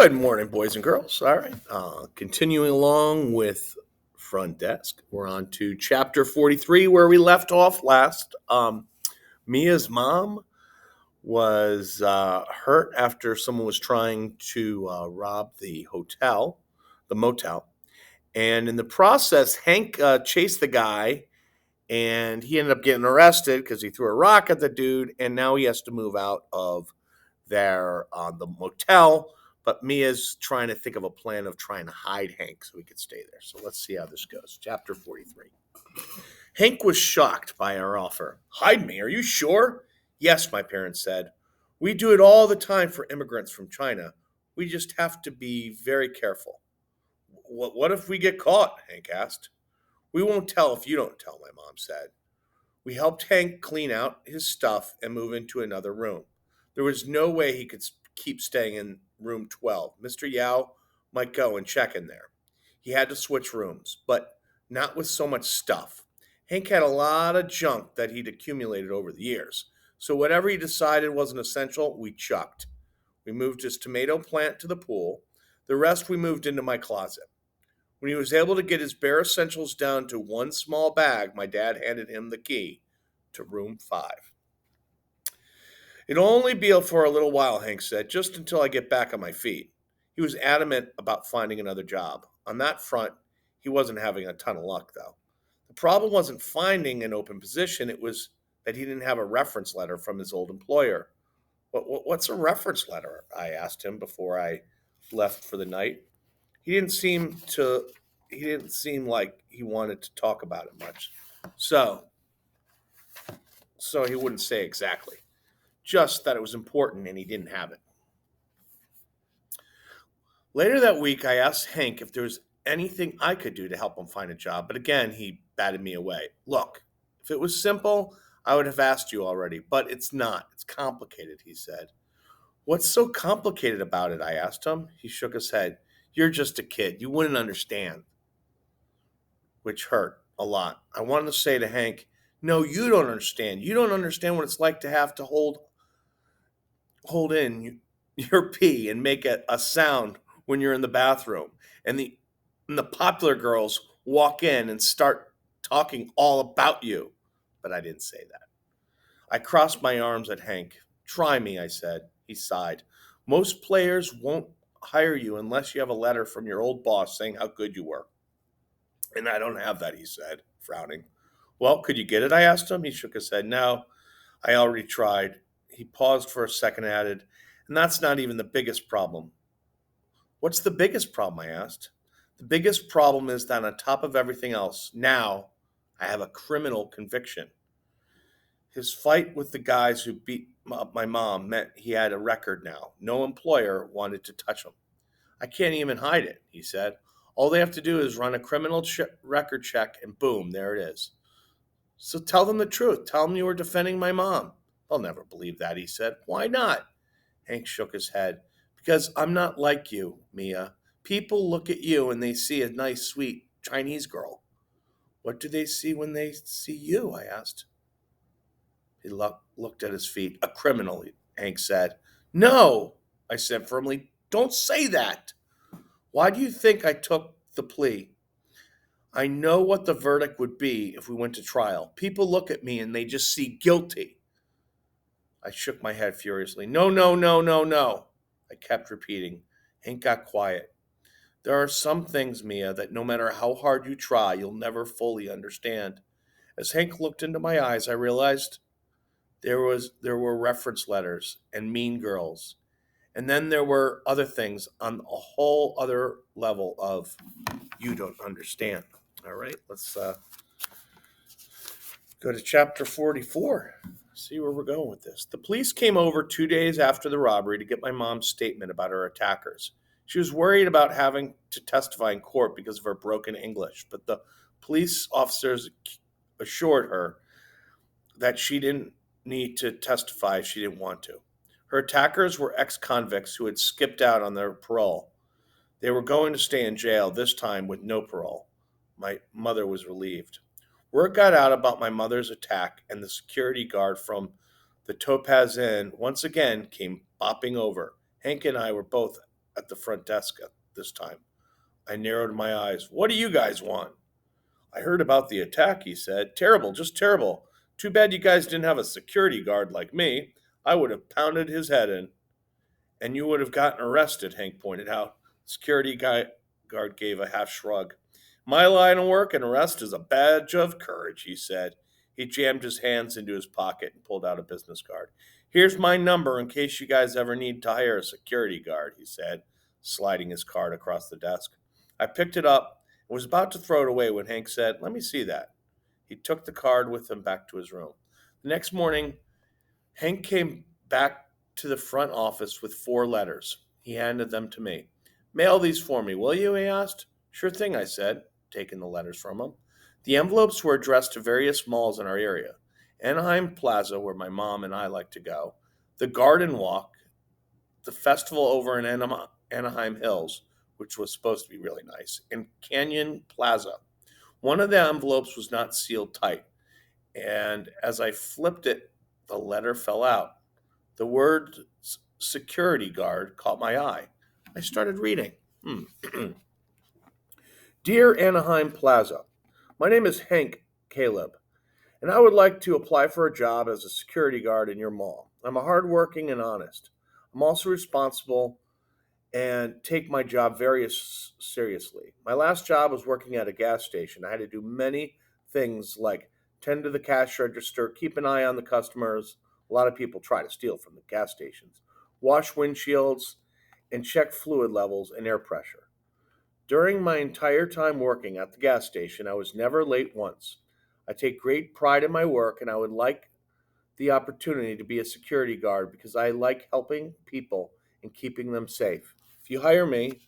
Good morning, boys and girls. All right. Continuing along with Front Desk, we're on to chapter 43 where we left off last. Mia's mom was hurt after someone was trying to rob the motel. And in the process, Hank chased the guy and he ended up getting arrested because he threw a rock at the dude. And now he has to move out of the motel. But Mia's trying to think of a plan of trying to hide Hank so he could stay there. So let's see how this goes. Chapter 43. Hank was shocked by our offer. Hide me, are you sure? Yes, my parents said. We do it all the time for immigrants from China. We just have to be very careful. What if we get caught? Hank asked. We won't tell if you don't tell, my mom said. We helped Hank clean out his stuff and move into another room. There was no way he could keep staying in room 12. Mr. Yao might go and check in there. He had to switch rooms, but not with so much stuff. Hank had a lot of junk that he'd accumulated over the years. So whatever he decided wasn't essential, we chucked. We moved his tomato plant to the pool. The rest we moved into my closet. When he was able to get his bare essentials down to one small bag, my dad handed him the key to room 5. It'll only be for a little while, Hank said, just until I get back on my feet. He was adamant about finding another job. On that front, he wasn't having a ton of luck, though. The problem wasn't finding an open position, it was that he didn't have a reference letter from his old employer. What's a reference letter? I asked him before I left for the night. He didn't seem to he didn't seem like he wanted to talk about it much. So he wouldn't say exactly. Just that it was important and he didn't have it. Later that week, I asked Hank if there was anything I could do to help him find a job, but again, he batted me away. Look, if it was simple, I would have asked you already, but it's not. It's complicated, he said. What's so complicated about it? I asked him. He shook his head. You're just a kid. You wouldn't understand. Which hurt a lot. I wanted to say to Hank, no, you don't understand. You don't understand what it's like to have to hold in your pee and make a sound when you're in the bathroom. And the popular girls walk in and start talking all about you. But I didn't say that. I crossed my arms at Hank. Try me, I said. He sighed. Most players won't hire you unless you have a letter from your old boss saying how good you were. And I don't have that, he said, frowning. Well, could you get it? I asked him. He shook his head. No, I already tried. He paused for a second and added, and that's not even the biggest problem. What's the biggest problem? I asked. The biggest problem is that on top of everything else, now I have a criminal conviction. His fight with the guys who beat up my mom meant he had a record now. No employer wanted to touch him. I can't even hide it, he said. All they have to do is run a criminal record check, and boom, there it is. So tell them the truth. Tell them you were defending my mom. They'll never believe that, he said. Why not? Hank shook his head. Because I'm not like you, Mia. People look at you and they see a nice, sweet Chinese girl. What do they see when they see you? I asked. He looked at his feet. A criminal, Hank said. No, I said firmly. Don't say that. Why do you think I took the plea? I know what the verdict would be if we went to trial. People look at me and they just see guilty. I shook my head furiously. No, no, no, no, no. I kept repeating. Hank got quiet. There are some things, Mia, that no matter how hard you try, you'll never fully understand. As Hank looked into my eyes, I realized there were reference letters and mean girls. And then there were other things on a whole other level of you don't understand. All right, let's go to chapter 44. See where we're going with this. The police came over 2 days after the robbery to get my mom's statement about her attackers. She was worried about having to testify in court because of her broken English, but the police officers assured her that she didn't need to testify if she didn't want to. Her attackers were ex-convicts who had skipped out on their parole. They were going to stay in jail, this time with no parole. My mother was relieved. Word got out about my mother's attack, and the security guard from the Topaz Inn once again came bopping over. Hank and I were both at the front desk at this time. I narrowed my eyes. What do you guys want? I heard about the attack, he said. Terrible, just terrible. Too bad you guys didn't have a security guard like me. I would have pounded his head in. And you would have gotten arrested, Hank pointed out. Guard gave a half shrug. My line of work, and arrest is a badge of courage, he said. He jammed his hands into his pocket and pulled out a business card. Here's my number in case you guys ever need to hire a security guard, he said, sliding his card across the desk. I picked it up and was about to throw it away when Hank said, Let me see that. He took the card with him back to his room. The next morning, Hank came back to the front office with 4 letters. He handed them to me. Mail these for me, will you? He asked. Sure thing, I said, taking the letters from him. The envelopes were addressed to various malls in our area. Anaheim Plaza, where my mom and I like to go, the Garden Walk, the festival over in Anaheim Hills, which was supposed to be really nice, and Canyon Plaza. One of the envelopes was not sealed tight, and as I flipped it, the letter fell out. The word security guard caught my eye. I started reading. Dear Anaheim Plaza, my name is Hank Caleb, and I would like to apply for a job as a security guard in your mall. I'm a hardworking and honest. I'm also responsible and take my job very seriously. My last job was working at a gas station. I had to do many things like tend to the cash register, keep an eye on the customers. A lot of people try to steal from the gas stations, wash windshields, and check fluid levels and air pressure. During my entire time working at the gas station, I was never late once. I take great pride in my work, and I would like the opportunity to be a security guard because I like helping people and keeping them safe. If you hire me,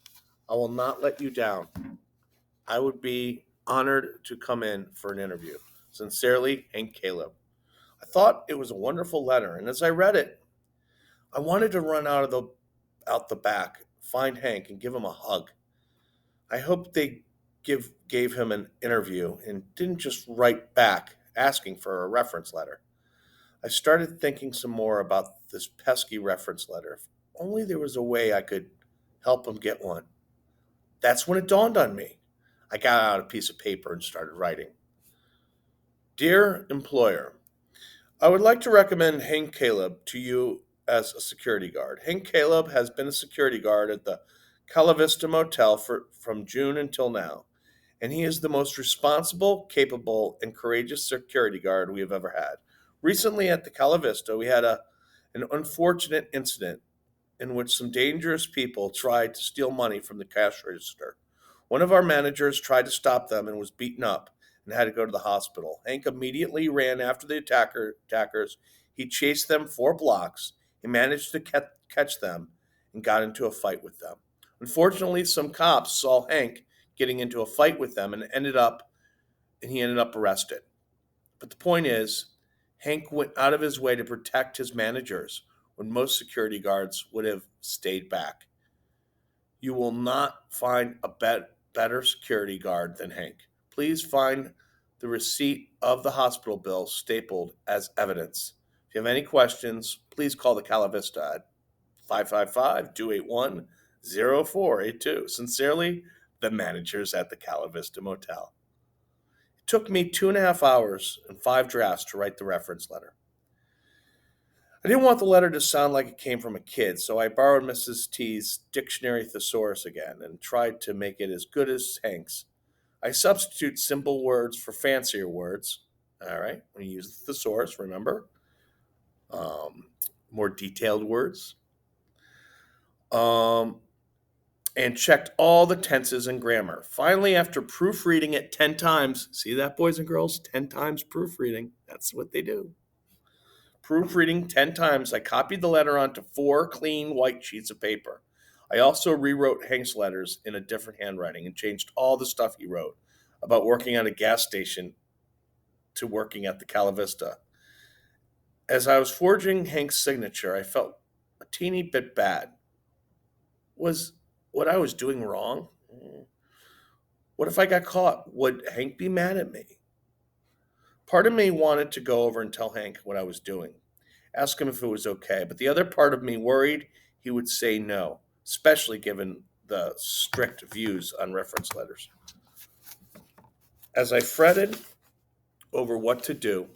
I will not let you down. I would be honored to come in for an interview. Sincerely, Hank Caleb. I thought it was a wonderful letter, and as I read it, I wanted to run out the back, find Hank, and give him a hug. I hope they gave him an interview and didn't just write back asking for a reference letter. I started thinking some more about this pesky reference letter. If only there was a way I could help him get one. That's when it dawned on me. I got out a piece of paper and started writing. Dear employer, I would like to recommend Hank Caleb to you as a security guard. Hank Caleb has been a security guard at the Cala Vista Motel from June until now, and he is the most responsible, capable, and courageous security guard we have ever had. Recently at the Cala Vista, we had an unfortunate incident in which some dangerous people tried to steal money from the cash register. One of our managers tried to stop them and was beaten up and had to go to the hospital. Hank immediately ran after the attackers. He chased them 4 blocks. He managed to catch them and got into a fight with them. Unfortunately, some cops saw Hank getting into a fight with them and he ended up arrested. But the point is, Hank went out of his way to protect his managers when most security guards would have stayed back. You will not find a better security guard than Hank. Please find the receipt of the hospital bill stapled as evidence. If you have any questions, please call the Cala Vista at 555-281-0482. Sincerely, the managers at the Cala Vista Motel. It took me 2.5 hours and 5 drafts to write the reference letter. I didn't want the letter to sound like it came from a kid, so I borrowed Mrs. T's dictionary thesaurus again and tried to make it as good as Hank's. I substitute simple words for fancier words. All right, when you use the thesaurus, remember, more detailed words. And checked all the tenses and grammar. Finally, after proofreading it 10 times, see that, boys and girls? 10 times proofreading. That's what they do. Proofreading 10 times, I copied the letter onto 4 clean white sheets of paper. I also rewrote Hank's letters in a different handwriting and changed all the stuff he wrote about working at a gas station to working at the Cala Vista. As I was forging Hank's signature, I felt a teeny bit bad. Was what I was doing wrong? What if I got caught? Would Hank be mad at me? Part of me wanted to go over and tell Hank what I was doing, ask him if it was okay, but the other part of me worried he would say no. especially given the strict views on reference letters. As I fretted over what to do,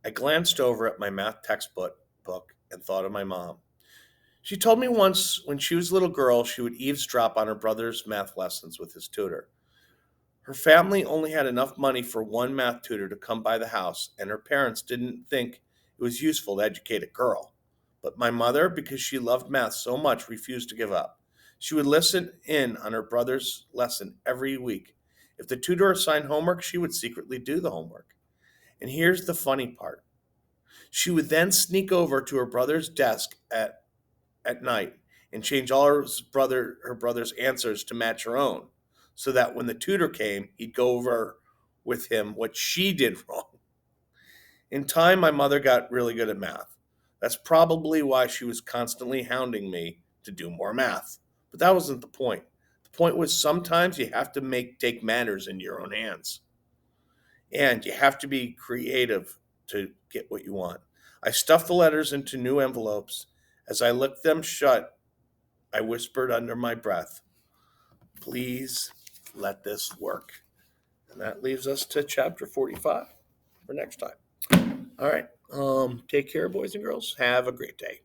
I glanced over at my math textbook and thought of my mom. She told me once when she was a little girl, she would eavesdrop on her brother's math lessons with his tutor. Her family only had enough money for one math tutor to come by the house, and her parents didn't think it was useful to educate a girl. But my mother, because she loved math so much, refused to give up. She would listen in on her brother's lesson every week. If the tutor assigned homework, she would secretly do the homework. And here's the funny part. She would then sneak over to her brother's desk at night and change all her brother's answers to match her own, so that when the tutor came, he'd go over with him what she did wrong. In time, my mother got really good at math. That's probably why she was constantly hounding me to do more math. But that wasn't the point. The point was sometimes you have to take matters into your own hands. And you have to be creative to get what you want. I stuffed the letters into new envelopes. As I licked them shut, I whispered under my breath, please let this work. And that leaves us to chapter 45 for next time. All right. Take care, boys and girls. Have a great day.